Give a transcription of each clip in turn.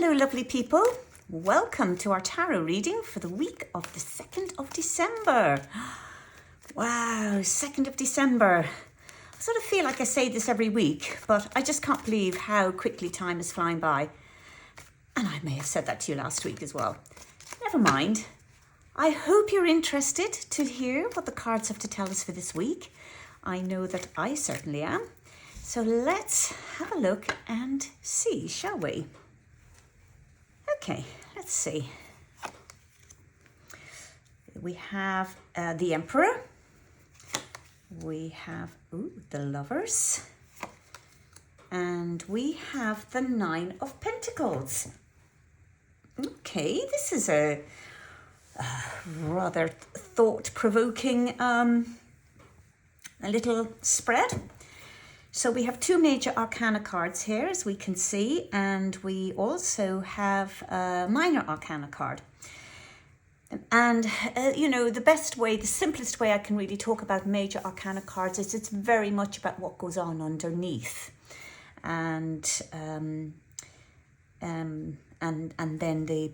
Hello, lovely people. Welcome to our tarot reading for the week of the 2nd of December. Wow, 2nd of December. I sort of feel like I say this every week, but I just can't believe how quickly time is flying by. And I may have said that to you last week as well. Never mind. I hope you're interested to hear what the cards have to tell us for this week. I know that I certainly am. So let's have a look and see, shall we? Okay, let's see. We have the Emperor. We have the Lovers. And we have the Nine of Pentacles. Okay, this is a rather thought-provoking a little spread. So we have two major arcana cards here, as we can see, and we also have a minor arcana card. And, the simplest way I can really talk about major arcana cards is it's very much about what goes on underneath. And then the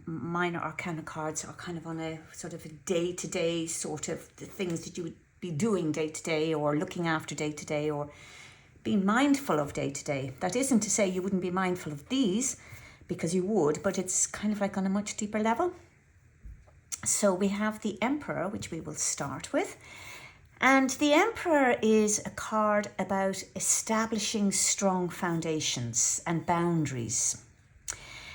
minor arcana cards are kind of on a sort of a day-to-day sort of the things that you would be doing day to day or looking after day to day or being mindful of day to day. That isn't to say you wouldn't be mindful of these, because you would, but it's kind of like on a much deeper level. So we have the Emperor, which we will start with. And the Emperor is a card about establishing strong foundations and boundaries.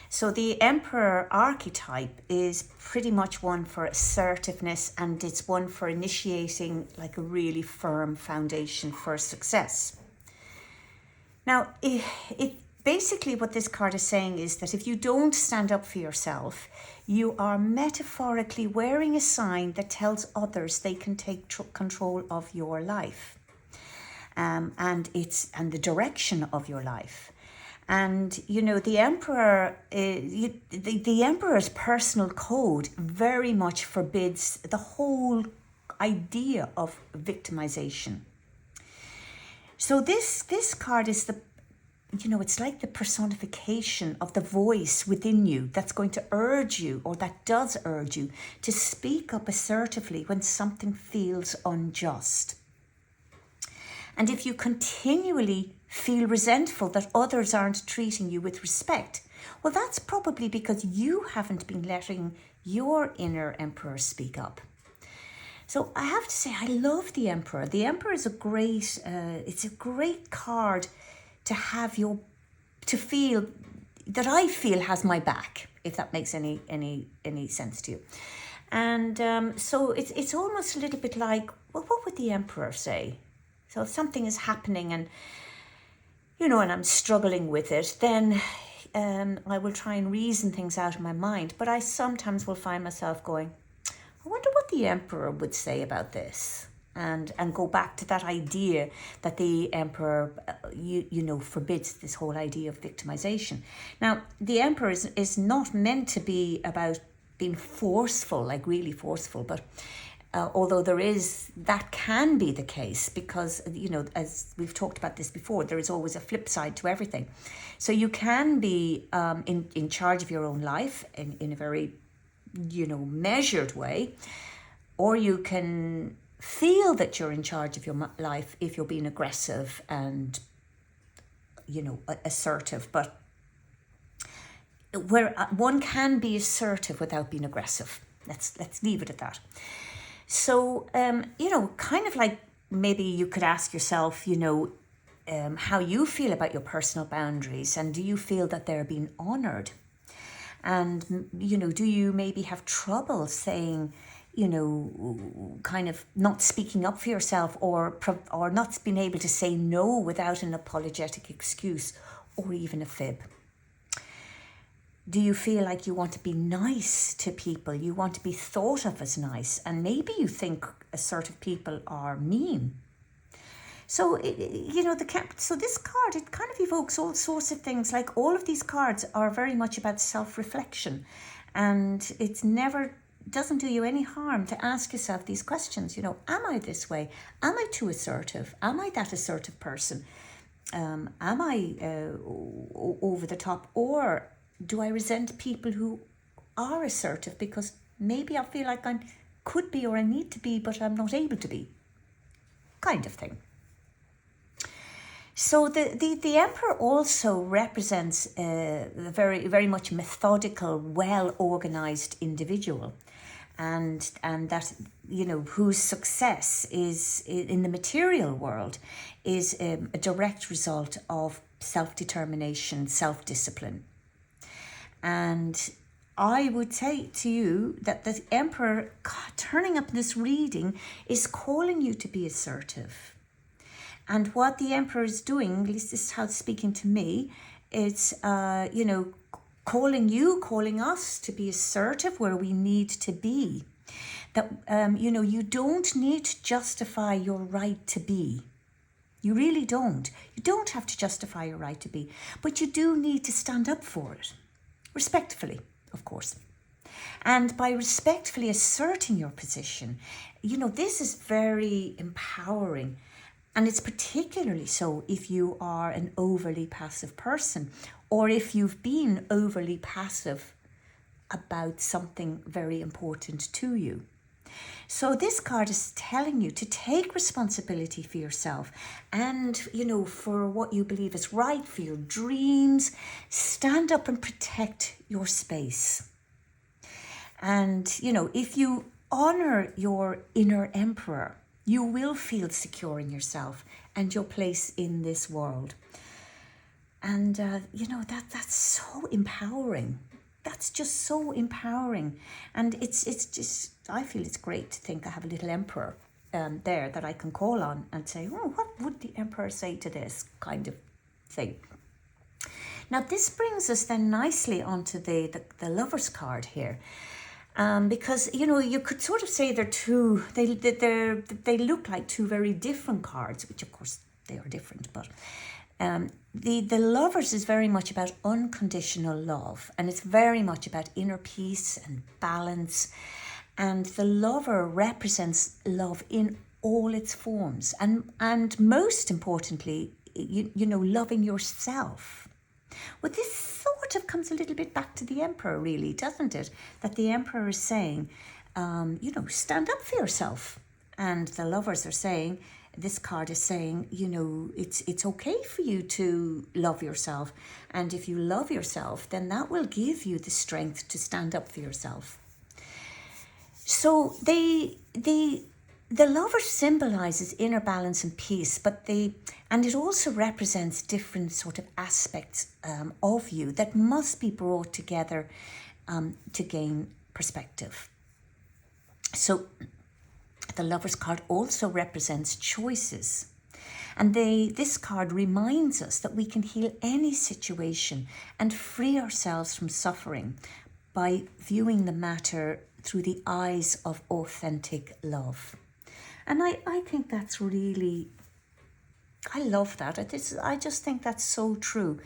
So the Emperor archetype is pretty much one for assertiveness, and it's one for initiating like a really firm foundation for success. Now, it basically what this card is saying is that if you don't stand up for yourself, you are metaphorically wearing a sign that tells others they can take control of your life, and the direction of your life. And, the Emperor, the Emperor's personal code very much forbids the whole idea of victimization. So this card is it's like the personification of the voice within you that's going to urge you, or that does urge you, to speak up assertively when something feels unjust. And if you continually feel resentful that others aren't treating you with respect, well, that's probably because you haven't been letting your inner Emperor speak up. So I have to say, I love the Emperor. The Emperor is it's a great card to have to feel that I feel has my back, if that makes any sense to you. And so it's almost a little bit like, well, what would the Emperor say? So if something is happening and I'm struggling with it, then I will try and reason things out in my mind. But I sometimes will find myself going, I wonder what the Emperor would say about this. And go back to that idea that the Emperor, forbids this whole idea of victimization. Now, the Emperor is not meant to be about being forceful, like really forceful, but although that can be the case, because, as we've talked about this before, there is always a flip side to everything. So you can be in charge of your own life in a very, measured way, or you can feel that you're in charge of your life if you're being aggressive and, assertive. But where one can be assertive without being aggressive. Let's leave it at that. So, kind of like maybe you could ask yourself, how you feel about your personal boundaries, and do you feel that they're being honoured? And, do you maybe have trouble saying, kind of not speaking up for yourself, or not being able to say no without an apologetic excuse or even a fib? Do you feel like you want to be nice to people? You want to be thought of as nice, and maybe you think assertive people are mean. So, so this card, it kind of evokes all sorts of things. Like, all of these cards are very much about self-reflection, and doesn't do you any harm to ask yourself these questions. Am I this way? Am I too assertive? Am I that assertive person? Am I over the top, or do I resent people who are assertive because maybe I feel like I could be or I need to be, but I'm not able to be, kind of thing. So the emperor also represents a very much methodical, well organized individual, and that, you know, whose success is in the material world is a direct result of self-determination, self-discipline. And I would say to you that the emperor turning up in this reading is calling you to be assertive. And what the emperor is doing, at least this is how it's speaking to me, it's, you know, calling us to be assertive where we need to be. That, you know, you don't need to justify your right to be. You really don't. You don't have to justify your right to be, but you do need to stand up for it, respectfully, of course. And by respectfully asserting your position, you know, this is very empowering. And it's particularly so if you are an overly passive person, or if you've been overly passive about something very important to you. So this card is telling you to take responsibility for yourself and, you know, for what you believe is right, for your dreams. Stand up and protect your space. And, you know, if you honor your inner emperor, you will feel secure in yourself and your place in this world. And, you know, that's so empowering. That's just so empowering. And it's just, I feel it's great to think I have a little emperor there that I can call on and say, oh, what would the emperor say to this kind of thing? Now, this brings us then nicely onto the Lover's card here. Because, you know, you could sort of say they're two, they look like two very different cards, which of course they are different, but the Lovers is very much about unconditional love, and it's very much about inner peace and balance. And the Lover represents love in all its forms, and most importantly, you know, loving yourself. Well, this sort of comes a little bit back to the Emperor, really, doesn't it? That the Emperor is saying, you know, stand up for yourself. And the Lovers are saying, this card is saying, you know, it's okay for you to love yourself. And if you love yourself, then that will give you the strength to stand up for yourself. So the Lover symbolizes inner balance and peace, and it also represents different sort of aspects of you that must be brought together to gain perspective. So the Lover's card also represents choices. And this card reminds us that we can heal any situation and free ourselves from suffering by viewing the matter through the eyes of authentic love. And I think that's really, I love that. I just think that's so true,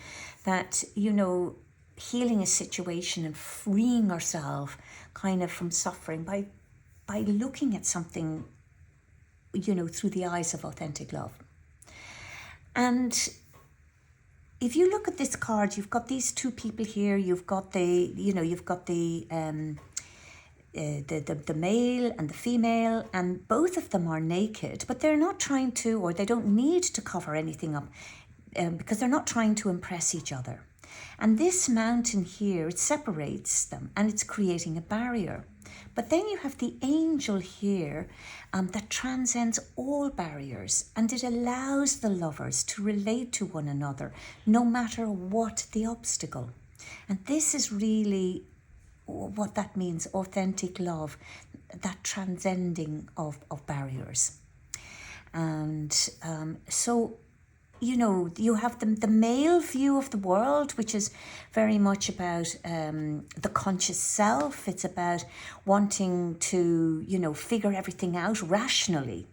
that, you know, healing a situation and freeing ourselves kind of from suffering by looking at something, you know, through the eyes of authentic love. And if you look at this card, you've got these two people here. You've got the male and the female, and both of them are naked, but they're not trying to, or they don't need to cover anything up because they're not trying to impress each other. And this mountain here, it separates them and it's creating a barrier. But then you have the angel here that transcends all barriers, and it allows the lovers to relate to one another no matter what the obstacle. And this is really what that means, authentic love, that transcending of barriers. And so, you know, you have the male view of the world, which is very much about the conscious self. It's about wanting to, you know, figure everything out rationally.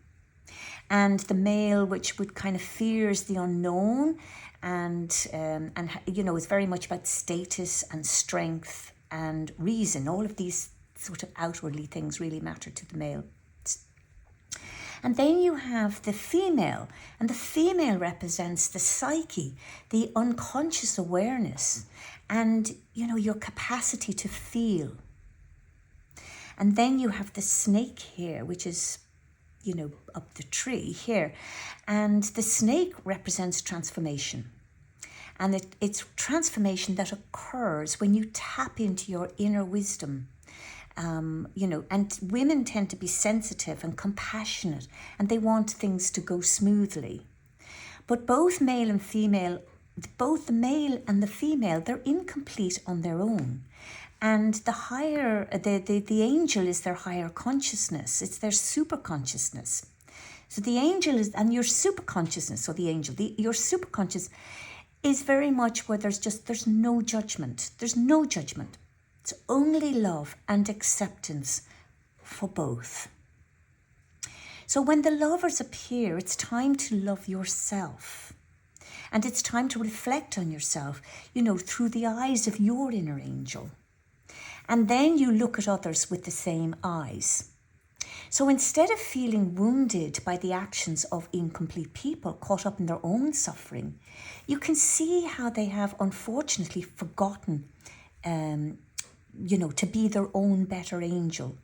And the male, which would kind of fears the unknown, and you know, is very much about status and strength and reason. All of these sort of outwardly things really matter to the male. And then you have the female, and the female represents the psyche, the unconscious awareness, and, you know, your capacity to feel. And then you have the snake here, which is, you know, up the tree here. And the snake represents transformation. And it's transformation that occurs when you tap into your inner wisdom. You know, and women tend to be sensitive and compassionate, and they want things to go smoothly. But both male and female, both the male and the female, they're incomplete on their own. And the higher, the angel is their higher consciousness. It's their super consciousness. So the angel is, and your super consciousness, or the angel, your super conscious is very much where there's no judgment. There's no judgment. It's only love and acceptance for both. So when the lovers appear, it's time to love yourself. And it's time to reflect on yourself, you know, through the eyes of your inner angel. And then you look at others with the same eyes. So instead of feeling wounded by the actions of incomplete people caught up in their own suffering, you can see how they have unfortunately forgotten, you know, to be their own better angel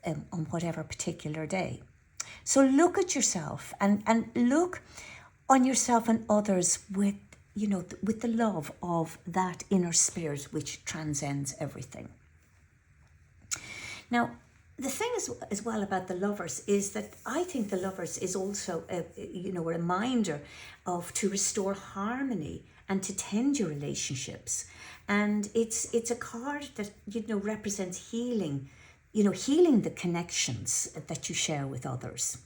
on whatever particular day. So look at yourself and look on yourself and others with, you know, with the love of that inner spirit which transcends everything. Now, the thing is, as well about the lovers is that I think the lovers is also a reminder of to restore harmony and to tend your relationships. And it's a card that, you know, represents healing, you know, healing the connections that you share with others.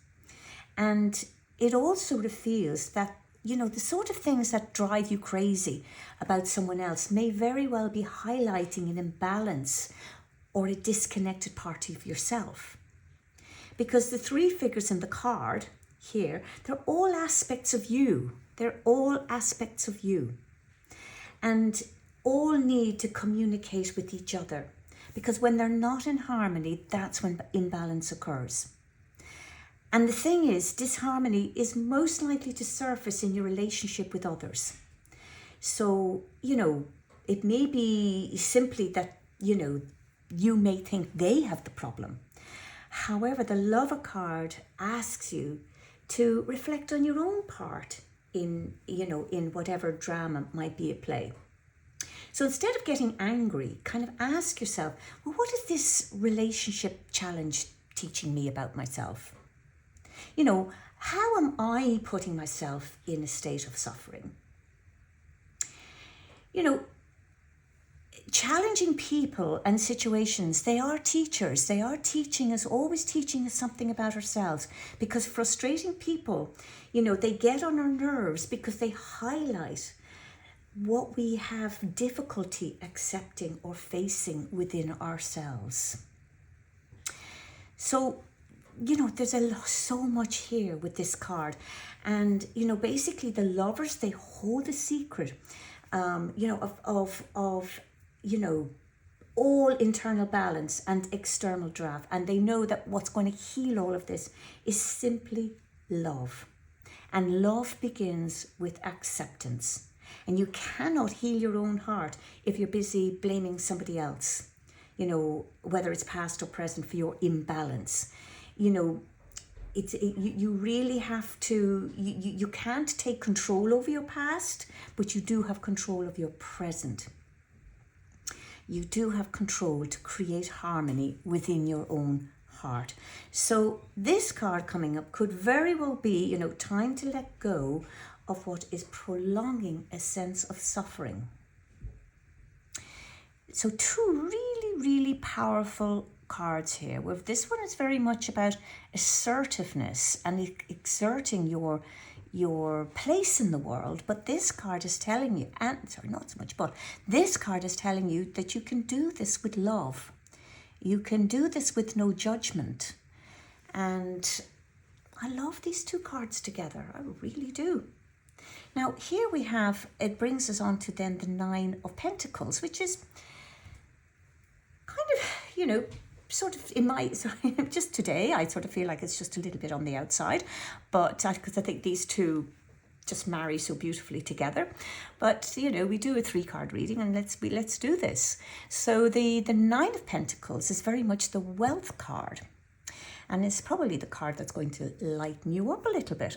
And it also reveals that, you know, the sort of things that drive you crazy about someone else may very well be highlighting an imbalance or a disconnected part of yourself. Because the three figures in the card here, they're all aspects of you. They're all aspects of you. And all need to communicate with each other. Because when they're not in harmony, that's when imbalance occurs. And the thing is, disharmony is most likely to surface in your relationship with others. So, you know, it may be simply that, you know, you may think they have the problem. However, the lover card asks you to reflect on your own part in, you know, in whatever drama might be at play. So instead of getting angry, kind of ask yourself, well, what is this relationship challenge teaching me about myself? You know, how am I putting myself in a state of suffering? You know, challenging people and situations, they are teachers. They are teaching us, always teaching us something about ourselves. Because frustrating people, you know, they get on our nerves because they highlight what we have difficulty accepting or facing within ourselves. So, you know, there's so much here with this card. And, you know, basically the lovers, they hold a secret, you know, of you know, all internal balance and external draft. And they know that what's going to heal all of this is simply love. And love begins with acceptance. And you cannot heal your own heart if you're busy blaming somebody else, you know, whether it's past or present, for your imbalance. You know, you really have to, you can't take control over your past, but you do have control of your present. You do have control to create harmony within your own heart. So this card coming up could very well be, you know, time to let go of what is prolonging a sense of suffering. So two really, really powerful cards here. Well, this one is very much about assertiveness and exerting your place in the world, but this card is telling you, and sorry, not so much, but this card is telling you that you can do this with love. You can do this with no judgment. And I love these two cards together. I really do. Now, here we have, it brings us on to then the Nine of Pentacles, which is kind of, you know, sort of just today, I sort of feel like it's just a little bit on the outside, but because I think these two just marry so beautifully together. But we do a 3-card reading, and let's do this. So the Nine of Pentacles is very much the wealth card, and it's probably the card that's going to lighten you up a little bit.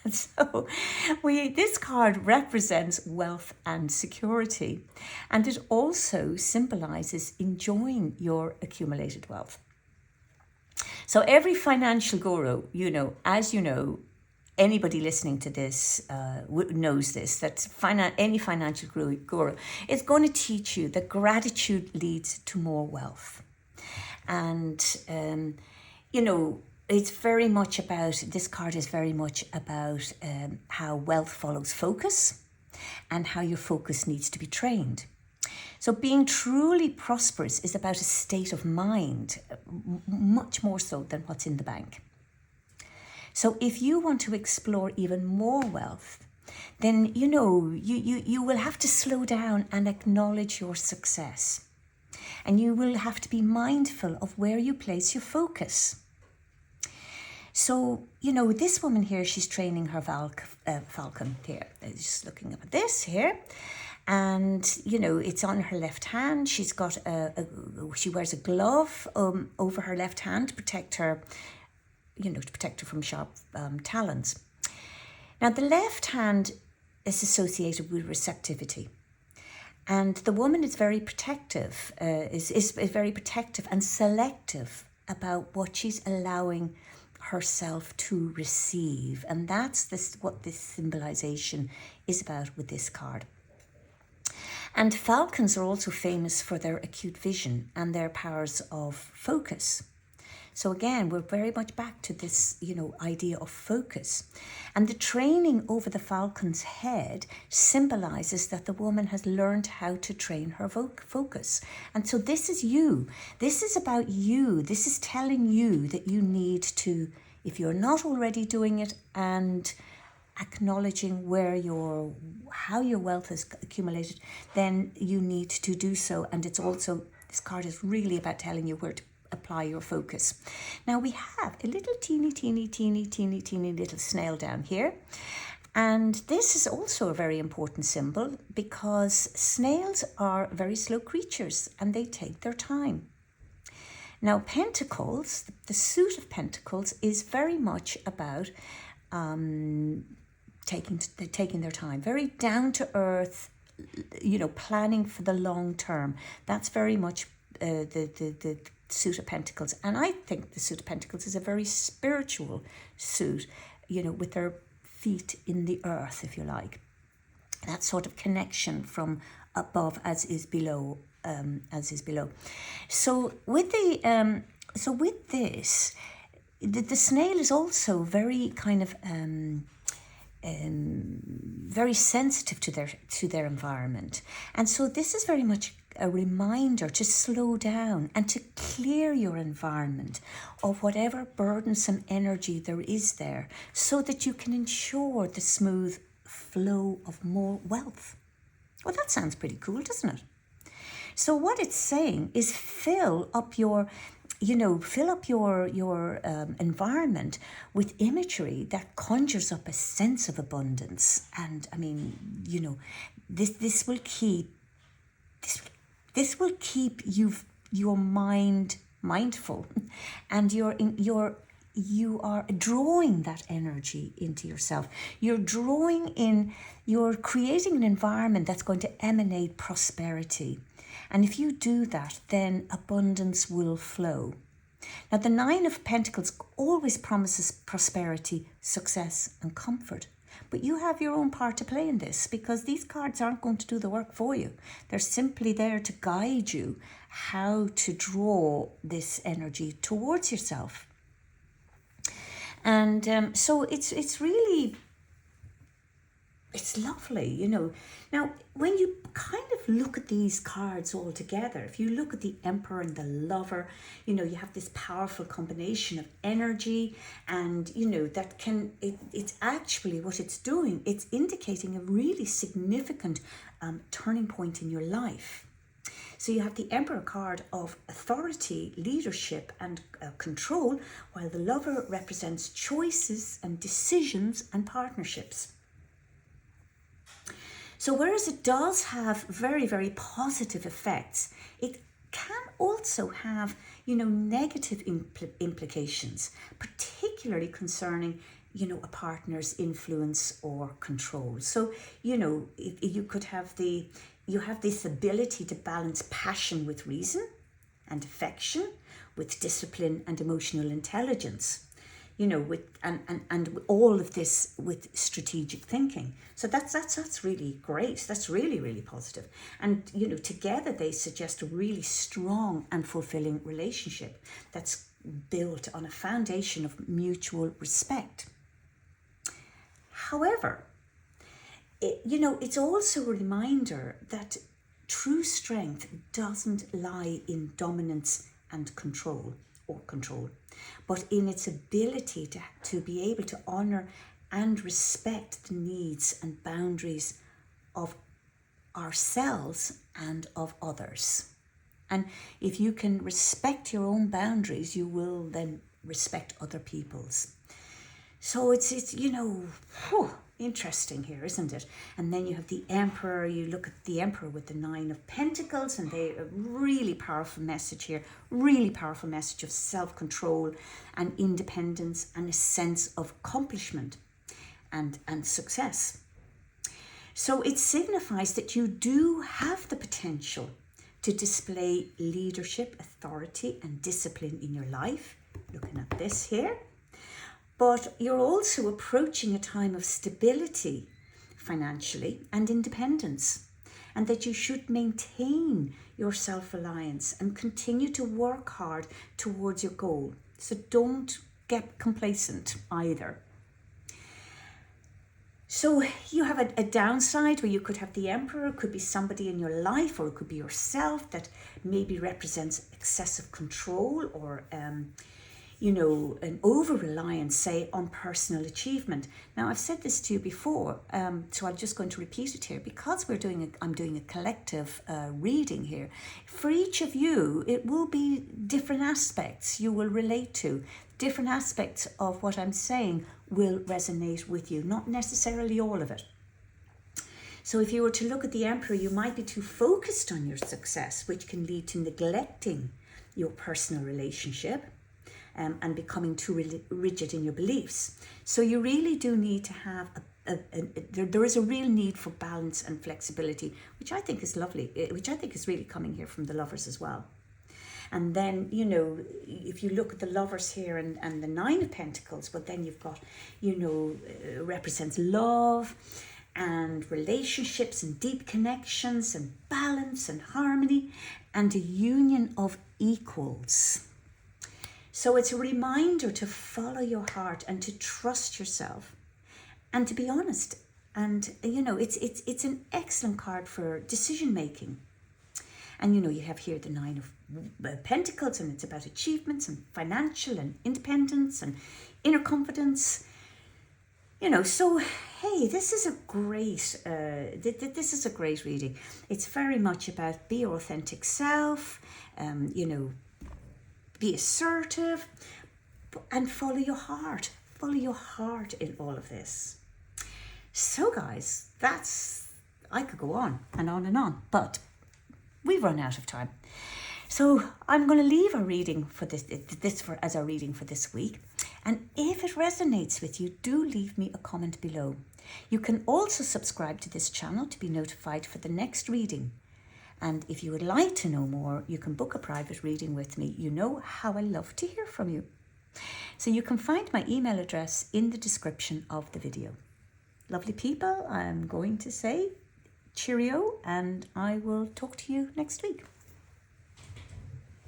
So this card represents wealth and security, and it also symbolizes enjoying your accumulated wealth. So every financial guru, as you know, anybody listening to this knows this, that any financial guru is going to teach you that gratitude leads to more wealth. And, it's very much about, this card is very much about how wealth follows focus and how your focus needs to be trained. So being truly prosperous is about a state of mind, much more so than what's in the bank. So if you want to explore even more wealth, then, you will have to slow down and acknowledge your success. And you will have to be mindful of where you place your focus. So, this woman here, she's training her falcon here. Just looking up at this here. And, it's on her left hand. She's got she wears a glove over her left hand to protect her, from sharp talons. Now, the left hand is associated with receptivity. And the woman is very protective, is very protective and selective about what she's allowing herself to receive. And that's what this symbolization is about with this card. And falcons are also famous for their acute vision and their powers of focus. So again, we're very much back to this, idea of focus. And the training over the falcon's head symbolizes that the woman has learned how to train her focus. And so this is you. This is about you. This is telling you that you need to, if you're not already doing it, and acknowledging how your wealth is accumulated, then you need to do so. And it's also, this card is really about telling you where to apply your focus. Now we have a little teeny little snail down here. And this is also a very important symbol because snails are very slow creatures and they take their time. Now Pentacles, the suit of Pentacles, is very much about taking their time, very down to earth, planning for the long term. That's very much the suit of Pentacles. And I think the suit of Pentacles is a very spiritual suit, with their feet in the earth, if you like. That sort of connection from above as is below. So with this, the snail is also very kind of very sensitive to their environment. And so this is very much a reminder to slow down and to clear your environment of whatever burdensome energy there is there, so that you can ensure the smooth flow of more wealth. Well, that sounds pretty cool, doesn't it? So what it's saying is fill up your environment with imagery that conjures up a sense of abundance. And I mean, this will keep your mind mindful, and you are drawing that energy into yourself. You're creating an environment that's going to emanate prosperity. And if you do that, then abundance will flow. Now, the Nine of Pentacles always promises prosperity, success, and comfort. But you have your own part to play in this, because these cards aren't going to do the work for you. They're simply there to guide you how to draw this energy towards yourself. And so it's really, it's lovely, Now, when you kind of look at these cards all together, if you look at the Emperor and the Lover, you have this powerful combination of energy, and, it's actually what it's doing. It's indicating a really significant turning point in your life. So you have the Emperor card of authority, leadership and control, while the Lover represents choices and decisions and partnerships. So whereas it does have very, very positive effects, it can also have, negative implications, particularly concerning, a partner's influence or control. So, you could have you have this ability to balance passion with reason and affection with discipline and emotional intelligence. With and all of this with strategic thinking. So that's really great. That's really, really positive. And together they suggest a really strong and fulfilling relationship that's built on a foundation of mutual respect. However, it's also a reminder that true strength doesn't lie in dominance and control, but in its ability to be able to honour and respect the needs and boundaries of ourselves and of others. And if you can respect your own boundaries, you will then respect other people's. So it's interesting here, isn't it? And then you have the Emperor. You look at the Emperor with the 9 of Pentacles, and they a really powerful message here, really powerful message of self-control and independence and a sense of accomplishment and success. So it signifies that you do have the potential to display leadership, authority and discipline in your life. Looking at this here. But you're also approaching a time of stability financially and independence, and that you should maintain your self-reliance and continue to work hard towards your goal. So don't get complacent either. So you have a downside where you could have the Emperor. It could be somebody in your life, or it could be yourself, that maybe represents excessive control or an over-reliance, say, on personal achievement. Now, I've said this to you before, so I'm just going to repeat it here. Because I'm doing a collective reading here, for each of you, it will be different aspects you will relate to. Different aspects of what I'm saying will resonate with you, not necessarily all of it. So if you were to look at the Emperor, you might be too focused on your success, which can lead to neglecting your personal relationship. And becoming too rigid in your beliefs. So you really do need to have there is a real need for balance and flexibility, which I think is lovely, which I think is really coming here from the Lovers as well. And then, if you look at the Lovers here and the 9 of Pentacles, but then you've got, represents love and relationships and deep connections and balance and harmony and a union of equals. So it's a reminder to follow your heart and to trust yourself and to be honest. And, it's an excellent card for decision making. And, you have here the 9 of Pentacles, and it's about achievements and financial and independence and inner confidence. So, hey, this is a great reading. It's very much about be your authentic self, be assertive and follow your heart. Follow your heart in all of this. So guys, I could go on and on, but we've run out of time. So I'm going to leave a reading for as a reading for this week. And if it resonates with you, do leave me a comment below. You can also subscribe to this channel to be notified for the next reading. And if you would like to know more, you can book a private reading with me. You know how I love to hear from you. So you can find my email address in the description of the video. Lovely people, I'm going to say cheerio, and I will talk to you next week.